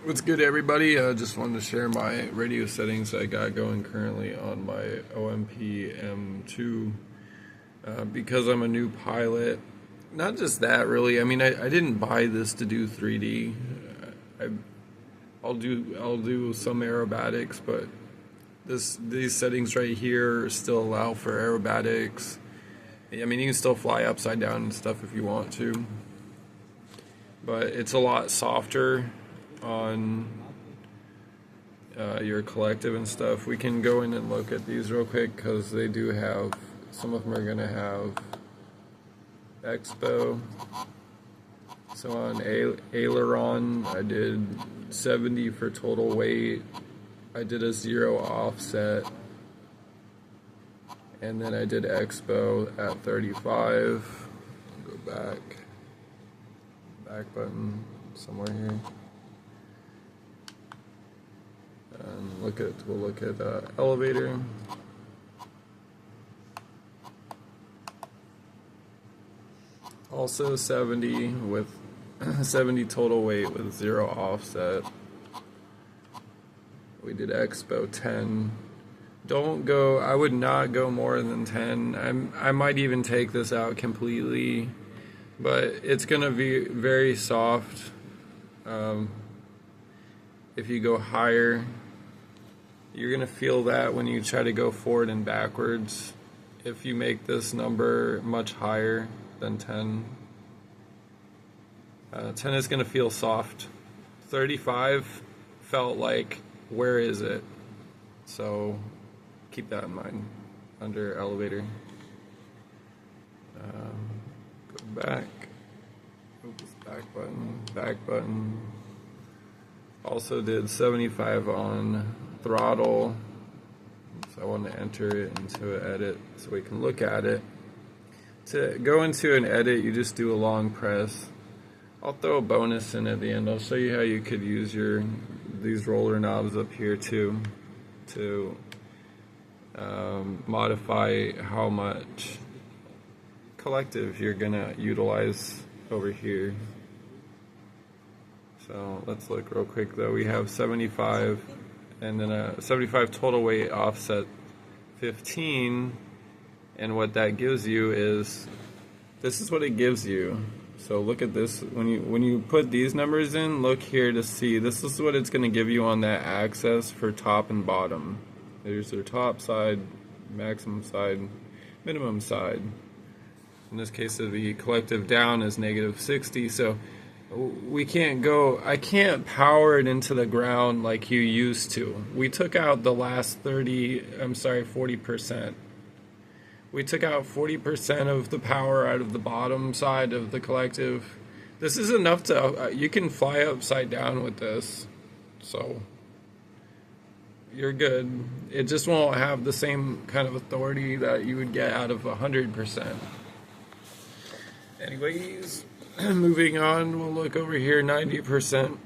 What's good, everybody? I just wanted to share my radio settings I got going currently on my OMP M2 because I'm a new pilot. Not just that, really. I mean, I didn't buy this to do 3D. I'll do some aerobatics, but these settings right here still allow for aerobatics. I mean, you can still fly upside down and stuff if you want to, but it's a lot softer on your collective and stuff. We can go in and look at these real quick because they do have, some of them are going to have expo. So on aileron I did 70 for total weight. I did a 0 offset, and then I did expo at 35. Go back button somewhere here. And we'll look at elevator. Also 70 with 70 total weight with 0 offset. We did expo 10. I would not go more than 10. I might even take this out completely, but it's gonna be very soft. If you go higher, you're gonna feel that when you try to go forward and backwards. If you make this number much higher than 10, 10 is gonna feel soft. 35 felt like, where is it? So keep that in mind under elevator. Go back. Oops, back button. Also did 75 on throttle. So I want to enter it into an edit so we can look at it. To go into an edit, you just do a long press. I'll throw a bonus in at the end. I'll show you how you could use these roller knobs up here too to modify how much collective you're gonna utilize over here. So let's look real quick though. We have 75 and then a 75 total weight offset 15, and what that gives you is, this is what it gives you. So look at this. When you put these numbers in, look here to see. This is what it's going to give you on that axis for top and bottom. There's their top side, maximum side, minimum side. In this case, the collective down is -60. So we can't go. I can't power it into the ground like you used to. We took out the last 40%. We took out 40% of the power out of the bottom side of the collective. This is enough to, you can fly upside down with this, so you're good. It just won't have the same kind of authority that you would get out of 100%. Anyways, moving on, we'll look over here, 90%.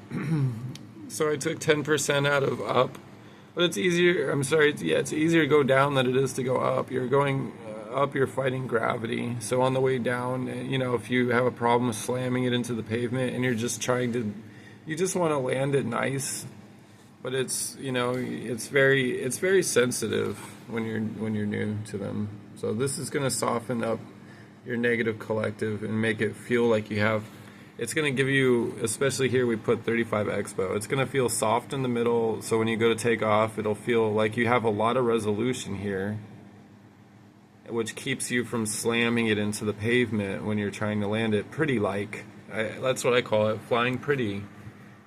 So I took 10% out of up, but it's easier, it's easier to go down than it is to go up. You're going up, you're fighting gravity. So on the way down, if you have a problem slamming it into the pavement and you're just you just want to land it nice, but it's very sensitive when you're new to them. So this is going to soften up your negative collective and make it feel like it's going to give you, especially here we put 35 expo, it's going to feel soft in the middle, so when you go to take off, it'll feel like you have a lot of resolution here, which keeps you from slamming it into the pavement when you're trying to land it pretty like. That's what I call it, flying pretty.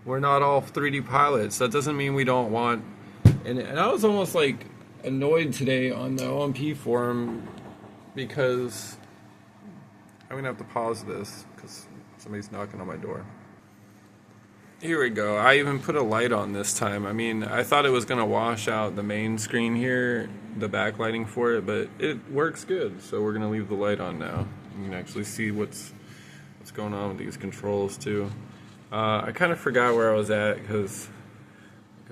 We're not all 3D pilots. That doesn't mean we don't want, and I was almost like annoyed today on the OMP forum because I'm gonna have to pause this because somebody's knocking on my door. Here we go. I even put a light on this time. I mean, I thought it was gonna wash out the main screen here, the backlighting for it, but it works good. So we're gonna leave the light on now. You can actually see what's going on with these controls too. I kind of forgot where I was at because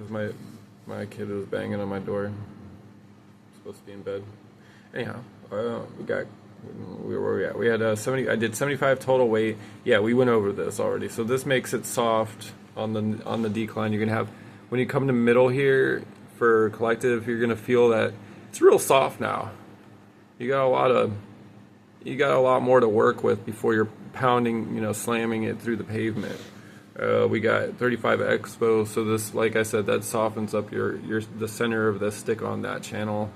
my kid was banging on my door. I'm supposed to be in bed. Anyhow, where were we at? We had 70. I did 75 total weight. Yeah, we went over this already. So this makes it soft. on the decline. You're gonna have, when you come to middle here for collective, you're gonna feel that it's real soft now. You got a lot more to work with before you're pounding, slamming it through the pavement. We got 35 expo, so this, like I said, that softens up the center of the stick on that channel,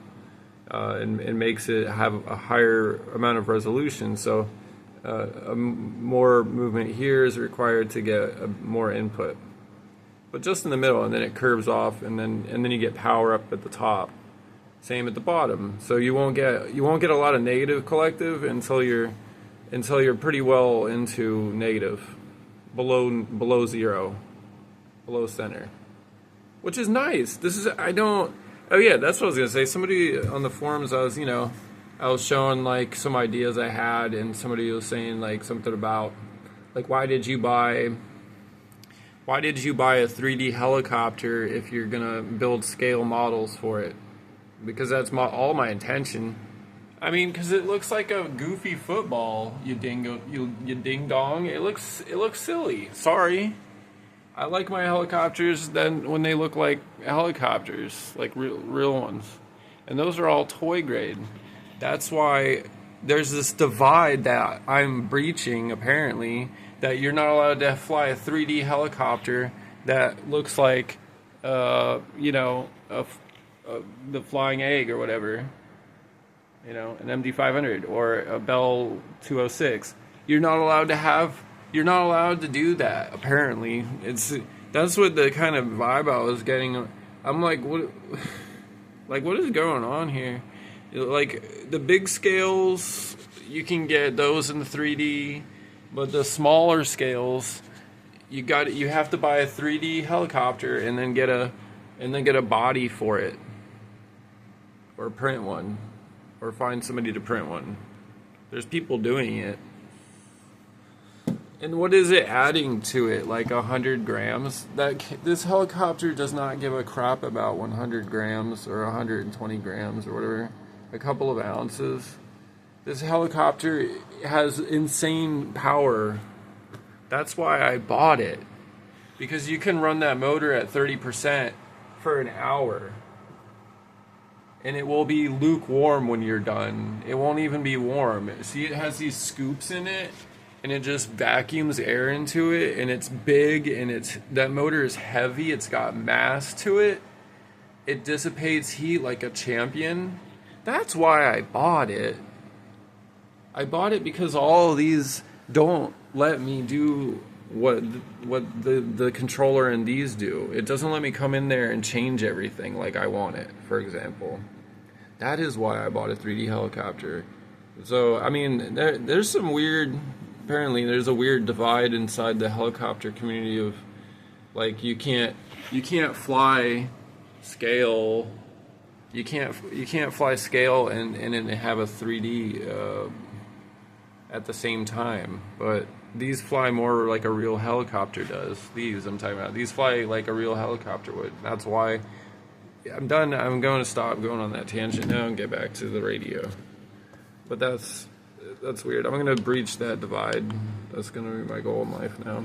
and makes it have a higher amount of resolution. So more movement here is required to get more input, but just in the middle, and then it curves off, and then you get power up at the top. Same at the bottom. So you won't get a lot of negative collective until you're pretty well into negative, below zero, below center, which is nice. Oh yeah, that's what I was gonna say. Somebody on the forums, I was showing like some ideas I had, and somebody was saying like something about like, why did you buy a 3D helicopter if you're gonna build scale models for it? Because that's all my intention. I mean, because it looks like a goofy football, you ding dong. It looks silly. Sorry. I like my helicopters then when they look like helicopters, like real ones. And those are all toy grade. That's why there's this divide that I'm breaching, apparently, that you're not allowed to fly a 3D helicopter that looks like, the flying egg or whatever, an MD-500 or a Bell 206. You're not allowed to do that, apparently. That's what the kind of vibe I was getting. I'm like, what is going on here? Like, the big scales, you can get those in the 3D, but the smaller scales, you have to buy a 3D helicopter and then get a body for it. Or print one, or find somebody to print one. There's people doing it. And what is it adding to it? Like 100 grams? This helicopter does not give a crap about 100 grams or 120 grams or whatever. A couple of ounces. This helicopter has insane power. That's why I bought it. Because you can run that motor at 30% for an hour. And it will be lukewarm when you're done. It won't even be warm. See, it has these scoops in it, and it just vacuums air into it, and it's big, and that motor is heavy. It's got mass to it. It dissipates heat like a champion. That's why I bought it. I bought it because all of these don't let me do what the controller and these do. It doesn't let me come in there and change everything like I want it, for example. That is why I bought a 3D helicopter. So, I mean, there's some weird, apparently there's a weird divide inside the helicopter community of, like, you can't fly scale, you can't fly scale and have a 3D at the same time, but these fly more like a real helicopter does. These I'm talking about. These fly like a real helicopter would. That's why I'm done. I'm going to stop going on that tangent now and get back to the radio. But that's weird. I'm going to breach that divide. That's going to be my goal in life now.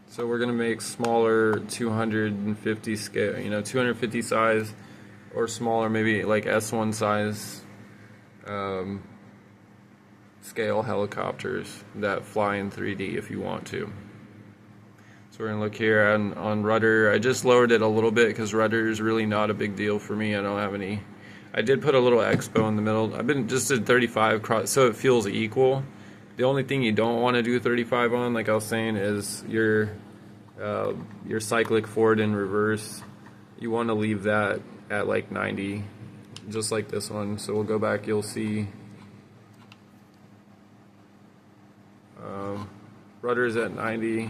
So we're going to make smaller 250 scale, 250 size or smaller, maybe like S1 size scale helicopters that fly in 3D if you want to. So we're going to look here on rudder. I just lowered it a little bit because rudder is really not a big deal for me. I don't have any. I did put a little expo in the middle. I've been just at 35 so it feels equal. The only thing you don't want to do 35 on, like I was saying, is your cyclic forward and reverse. You want to leave that at like 90, just like this one. So we'll go back, you'll see rudder's at 90,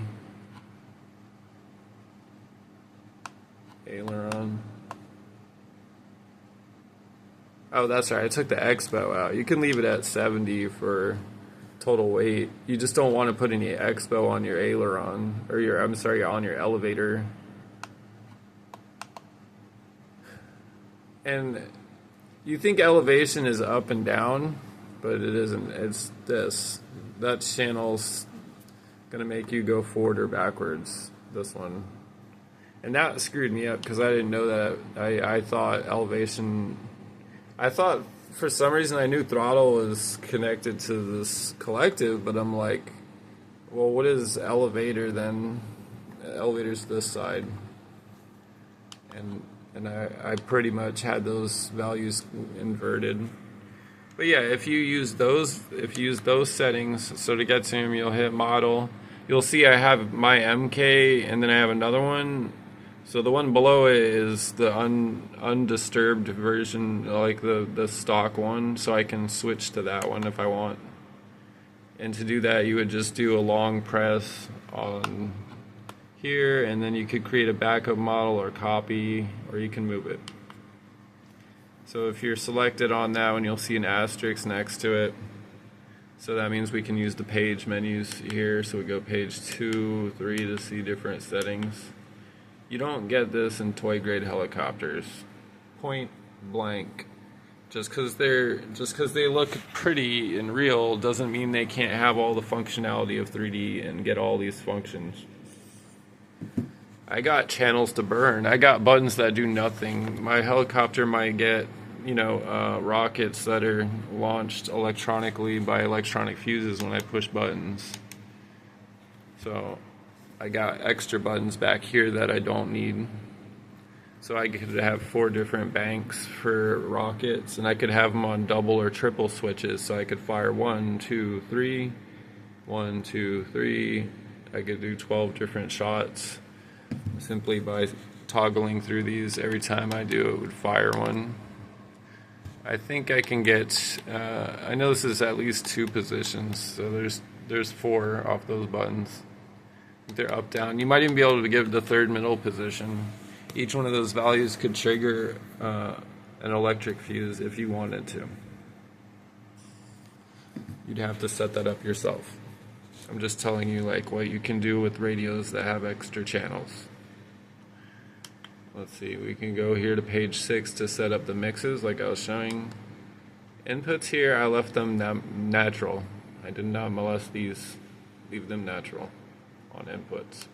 aileron. Oh, that's right, I took the expo out. You can leave it at 70 for total weight. You just don't want to put any expo on your aileron, or on your elevator. And you think elevation is up and down, but it isn't. It's this. That channel's gonna make you go forward or backwards, this one. And that screwed me up because I didn't know that. I thought elevation, I thought for some reason I knew throttle was connected to this collective, but I'm like, well, what is elevator then? Elevator's this side. And I pretty much had those values inverted. But yeah, if you use those settings, so to get to them, you'll hit model. You'll see I have my MK, and then I have another one. So the one below it is the undisturbed version, like the stock one. So I can switch to that one if I want. And to do that, you would just do a long press on here, and then you could create a backup model or copy, or you can move it. So if you're selected on that one, you'll see an asterisk next to it. So that means we can use the page menus here. So we go page 2, 3 to see different settings. You don't get this in toy grade helicopters. Point blank. Just because they look pretty and real doesn't mean they can't have all the functionality of 3D and get all these functions. I got channels to burn. I got buttons that do nothing. My helicopter might get, rockets that are launched electronically by electronic fuses when I push buttons. So I got extra buttons back here that I don't need. So I could have 4 different banks for rockets, and I could have them on double or triple switches. So I could fire 1, 2, 3, 1, 2, 3. I could do 12 different shots simply by toggling through these. Every time I do it would fire one. I think I can get, I know this is at least 2 positions, so there's 4 off those buttons. They're up, down. You might even be able to give the 3rd middle position. Each one of those values could trigger an electric fuse if you wanted to. You'd have to set that up yourself. I'm just telling you like what you can do with radios that have extra channels. Let's see, we can go here to page 6 to set up the mixes like I was showing. Inputs here, I left them natural. I did not molest these, leave them natural on inputs.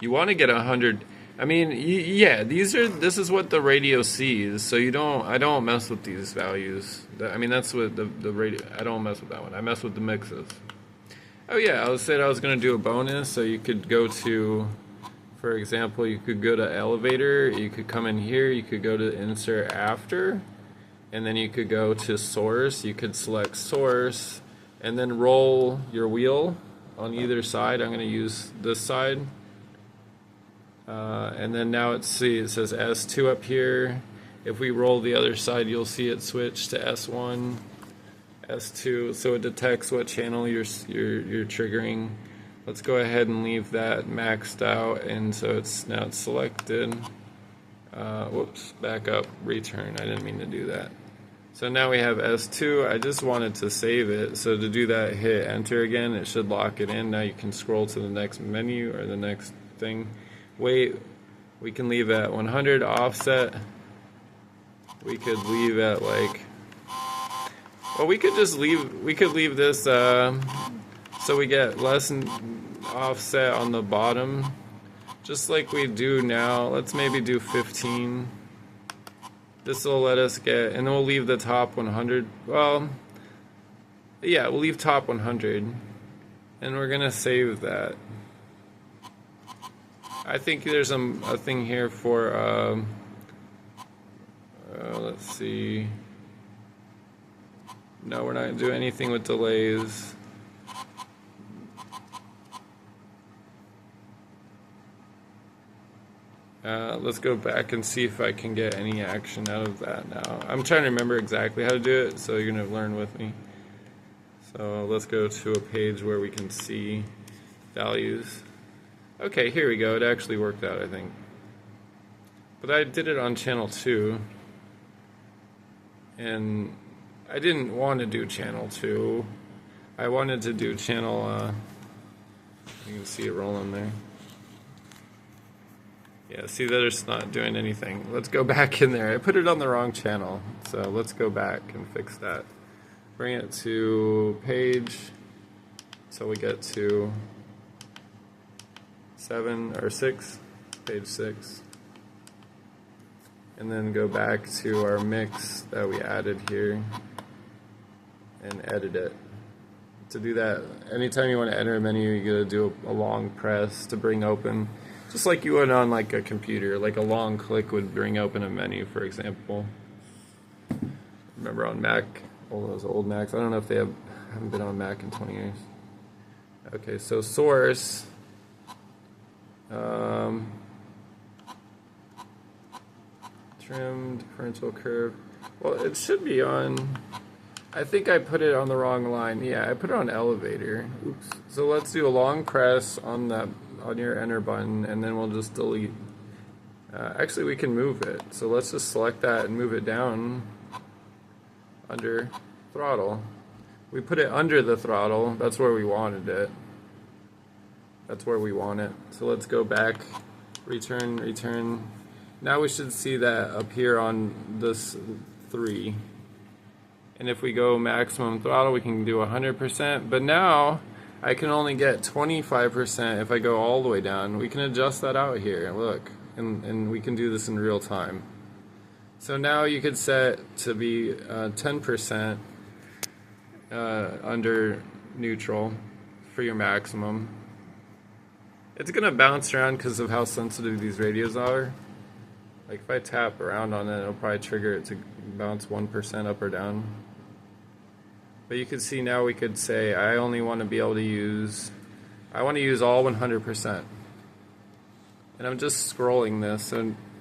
You want to get 100, I mean, yeah, this is what the radio sees, so I don't mess with these values. I mean, that's what the radio, I don't mess with that one. I mess with the mixes. Oh yeah, I said I was going to do a bonus, so you could go to, for example, you could go to elevator, you could come in here, you could go to insert after, and then you could go to source, you could select source, and then roll your wheel on either side. I'm going to use this side. And then now it says S2 up here. If we roll the other side, you'll see it switch to S1. S2, so it detects what channel you're triggering. Let's go ahead and leave that maxed out, and so now it's selected. Whoops, back up, return. I didn't mean to do that. So now we have S2. I just wanted to save it. So to do that, hit enter again. It should lock it in. Now you can scroll to the next menu or the next thing. Wait, we can leave at 100 offset. We could leave at like. Well, we could leave this so we get less offset on the bottom, just like we do now. Let's maybe do 15. This will let us get, and then we'll leave the top 100. Well, yeah, we'll leave top 100, and we're gonna save that. I think there's a thing here for, let's see. No, we're not going to do anything with delays. Let's go back and see if I can get any action out of that now. I'm trying to remember exactly how to do it, so you're going to learn with me. So let's go to a page where we can see values. Okay, here we go. It actually worked out, I think. But I did it on channel 2. And I didn't want to do channel 2. I wanted to do channel, you can see it rolling there. Yeah, see that it's not doing anything. Let's go back in there. I put it on the wrong channel. So let's go back and fix that. Bring it to page. So we get to 7 or 6, page 6. And then go back to our mix that we added here and edit it. To do that, anytime you want to enter a menu, you gotta do a long press to bring open, just like you would on like a computer. Like a long click would bring open a menu, for example. Remember on Mac, all those old Macs, I don't know if they haven't been on Mac in 20 years. Okay, so source, trim, differential curve. Well, it should be on, I think I put it on the wrong line. Yeah, I put it on elevator. Oops. So let's do a long press on your enter button, and then we'll just delete. Actually, we can move it. So let's just select that and move it down under throttle. We put it under the throttle. That's where we wanted it. That's where we want it. So let's go back, return. Now we should see that appear on this 3. And if we go maximum throttle, we can do 100%. But now I can only get 25% if I go all the way down. We can adjust that out here. Look, and we can do this in real time. So now you could set to be 10% under neutral for your maximum. It's gonna bounce around because of how sensitive these radios are. Like if I tap around on it, it'll probably trigger it to bounce 1% up or down. But you can see now we could say I only want to be able to use, I want to use all 100%. And I'm just scrolling this,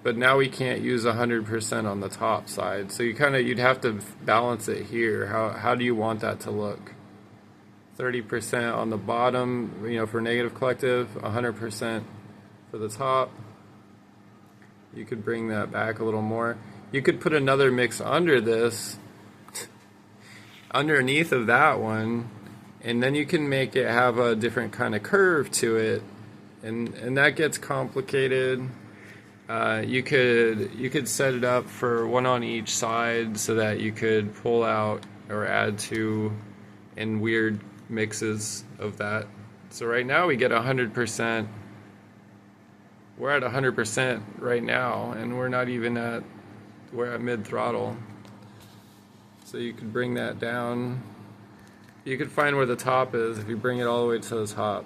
but now we can't use 100% on the top side. So you'd have to balance it here. How do you want that to look? 30% on the bottom, for negative collective, 100% for the top. You could bring that back a little more. You could put another mix under this, underneath of that one, and then you can make it have a different kind of curve to it, and that gets complicated. You could set it up for one on each side so that you could pull out or add to in weird mixes of that. So right now we get 100%. We're at 100% right now, and we're at mid throttle. So you could bring that down. You could find where the top is if you bring it all the way to the top,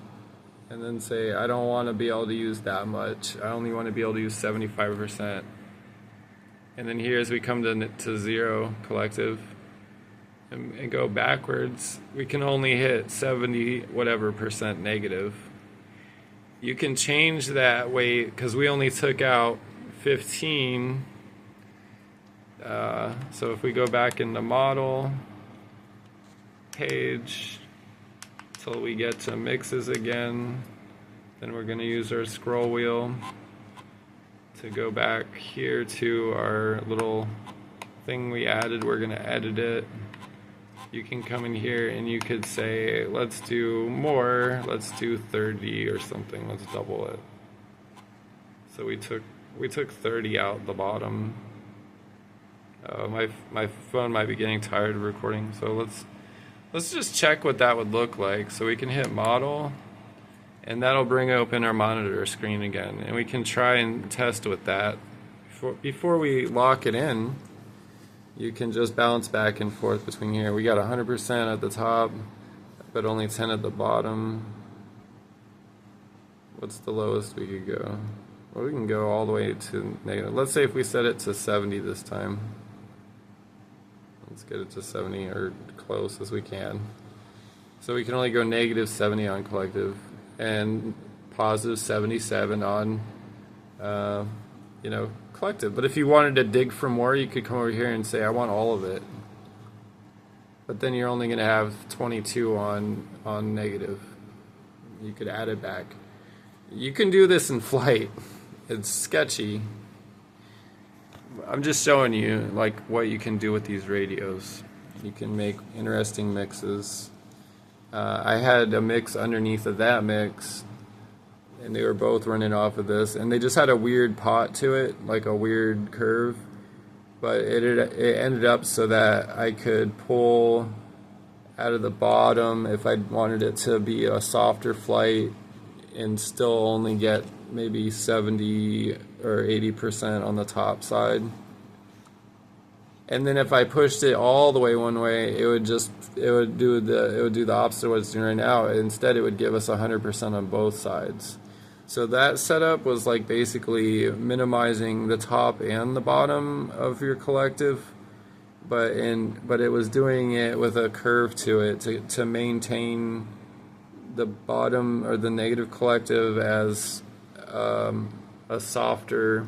and then say I don't want to be able to use that much. I only want to be able to use 75%. And then here, as we come to 0 collective and go backwards, we can only hit 70 whatever percent negative. You can change that weight because we only took out 15. So if we go back in the model page till we get to mixes again, then we're going to use our scroll wheel to go back here to our little thing we added. We're going to edit it. You can come in here and you could say, let's do more, let's do 30 or something, let's double it. So we took 30 out the bottom. My phone might be getting tired of recording, so let's just check what that would look like. So we can hit model, and that'll bring open our monitor screen again, and we can try and test with that. Before we lock it in, you can just bounce back and forth between here. We got 100% at the top, but only 10 at the bottom. What's the lowest we could go? Well, we can go all the way to negative. Let's say if we set it to 70 this time. Let's get it to 70 or close as we can. So we can only go negative 70 on collective and positive 77 on, collective. But if you wanted to dig for more, you could come over here and say, I want all of it. But then you're only going to have 22 on negative. You could add it back. You can do this in flight. It's sketchy. I'm just showing you like what you can do with these radios. You can make interesting mixes. I had a mix underneath of that mix, and they were both running off of this, and they just had a weird pot to it, like a weird curve, but it ended up so that I could pull out of the bottom if I wanted it to be a softer flight and still only get maybe 70 or 80% on the top side. And then if I pushed it all the way one way, it would do the opposite of what it's doing right now. Instead, it would give us 100% on both sides. So that setup was like basically minimizing the top and the bottom of your collective, but it was doing it with a curve to it to maintain the bottom or the negative collective as a softer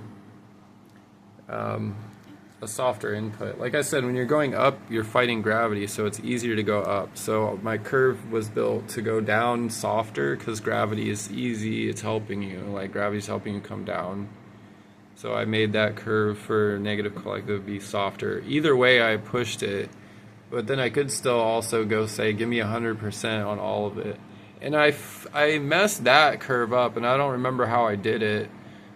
input. Like I said, when you're going up, you're fighting gravity, so it's easier to go up. So my curve was built to go down softer because gravity is easy. It's helping you, like gravity's helping you come down. So I made that curve for negative collective be softer. Either way I pushed it, but then I could still also go say, give me 100% on all of it. And I messed that curve up, and I don't remember how I did it.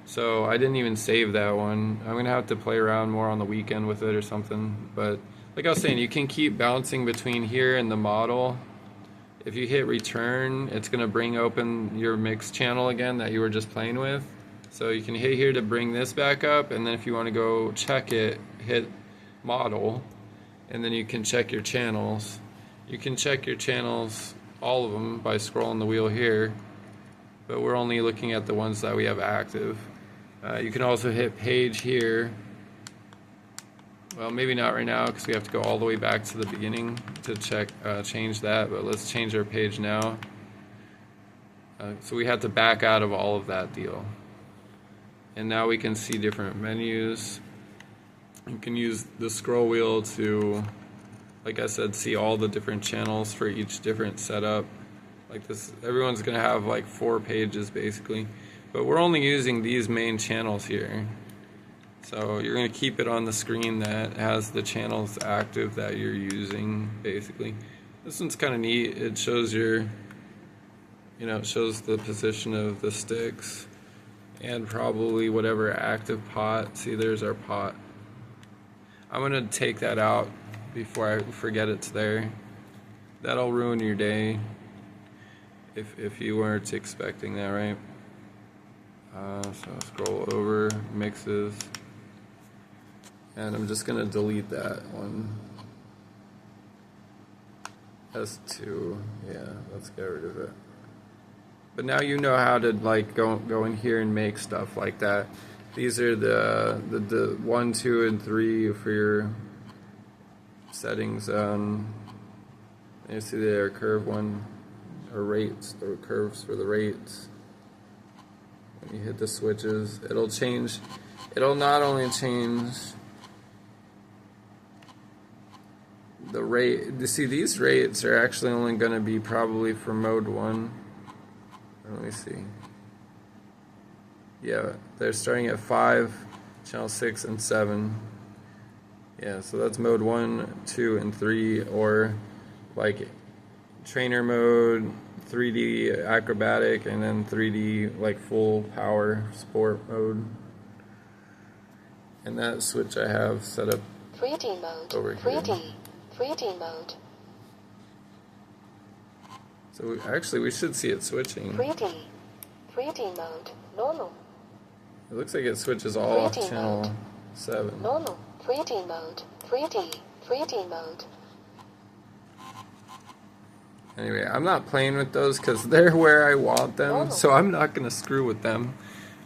So I didn't even save that one. I'm going to have to play around more on the weekend with it or something. But like I was saying, you can keep bouncing between here and the model. If you hit return, it's going to bring open your mix channel again that you were just playing with. So you can hit here to bring this back up, and then if you want to go check it, hit model, and then you can check your channels. You can check your channels, all of them, by scrolling the wheel here. But we're only looking at the ones that we have active. You can also hit page here. Well, maybe not right now because we have to go all the way back to the beginning to change that, but let's change our page now. So we have to back out of all of that deal. And now we can see different menus. You can use the scroll wheel to, like I said, see all the different channels for each different setup. Like this, everyone's gonna have like 4 pages basically, but we're only using these main channels here. So you're gonna keep it on the screen that has the channels active that you're using basically. This one's kind of neat. It shows your, it shows the position of the sticks and probably whatever active pot. See, there's our pot. I'm gonna take that out before I forget it's there. That'll ruin your day. If you weren't expecting that, right? So scroll over, mixes, and I'm just gonna delete that one. S2, yeah, let's get rid of it. But now you know how to like go in here and make stuff like that. These are the 1, 2, and 3 for your settings. You see there, curve one. Or rates, or curves for the rates. When you hit the switches, it'll change. It'll not only change the rate. You see, these rates are actually only going to be probably for mode 1. Let me see. Yeah, they're starting at 5, channel 6, and 7. Yeah, so that's mode 1, 2, and 3, or like trainer mode, 3D acrobatic, and then 3D like full power sport mode. And that switch I have set up 3D mode over here. 3D mode. So we should see it switching. 3D mode normal. It looks like it switches all off channel mode. 7. Normal 3D mode 3D mode. Anyway, I'm not playing with those because they're where I want them, so I'm not going to screw with them.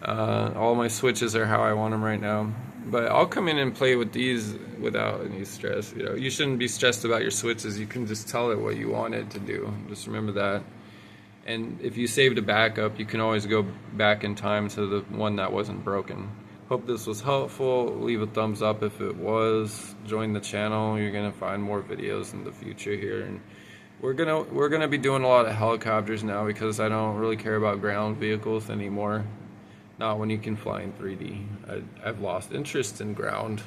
All my switches are how I want them right now. But I'll come in and play with these without any stress. You shouldn't be stressed about your switches. You can just tell it what you want it to do. Just remember that. And if you saved a backup, you can always go back in time to the one that wasn't broken. Hope this was helpful. Leave a thumbs up if it was. Join the channel. You're going to find more videos in the future here. And we're gonna be doing a lot of helicopters now because I don't really care about ground vehicles anymore. Not when you can fly in 3D. I've lost interest in ground.